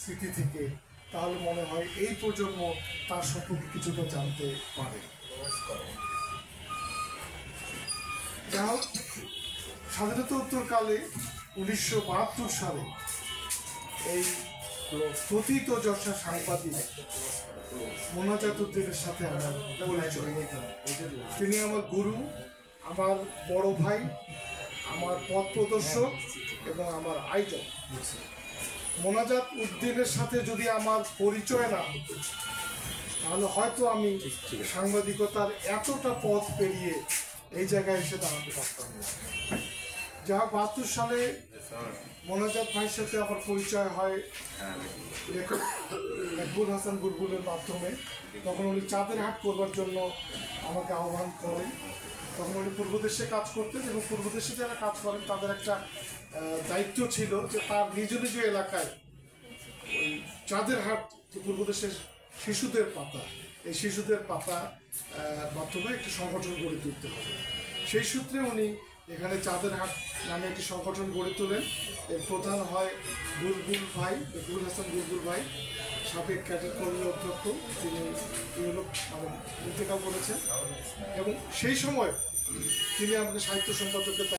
স্মৃতি থেকে, তাহলে মনে হয় এই প্রজন্ম তার সম্পর্কে কিছুটা জানতে পারে। যাই হোক, স্বাধীনতা উত্তরকালে 1972 সালে এই প্রথিত যশা সাংবাদিক মোনাজাত উদ্দিনের সাথে আমার পরিচয়। তিনি আমার গুরু, আমার বড় ভাই, আমার পথ প্রদর্শক এবং আমার আইডল। মোনাজাত উদ্দিনের সাথে যদি আমার পরিচয় না হতো, তাহলে হয়তো আমি সাংবাদিকতার এতটা পথ পেরিয়ে এই জায়গায় এসে দাঁড়াতে পারতাম না। যা 72 সালে মোনাজাত ভাইয়ের সাথে আমার পরিচয় হয় মকবুল হাসান বুলবুলের মাধ্যমে। তখন উনি চাঁদের হাট করবার জন্য আমাকে আহ্বান করেন। তখন উনি পূর্বদেশে কাজ করতেন এবং পূর্বদেশে যারা কাজ করেন তাদের একটা দায়িত্ব ছিল যে তার নিজ নিজ এলাকায় ওই চাঁদের হাট, পূর্বদেশের শিশুদের পাতা, এই শিশুদের পাতা মাধ্যমে একটি সংগঠন গড়ে তুলতে হবে। সেই সূত্রে উনি এখানে চাঁদের হাট নামে একটি সংগঠন গড়ে তোলেন। এর প্রধান হয় বুলবুল ভাই, মকবুল হাসান বুলবুল ভাই, সাবেক ক্যাডেট কলেজের অধ্যক্ষ। তিনি ইন্তেকাল করেছেন এবং সেই সময় তিনি আমাকে সাহিত্য সম্পাদকের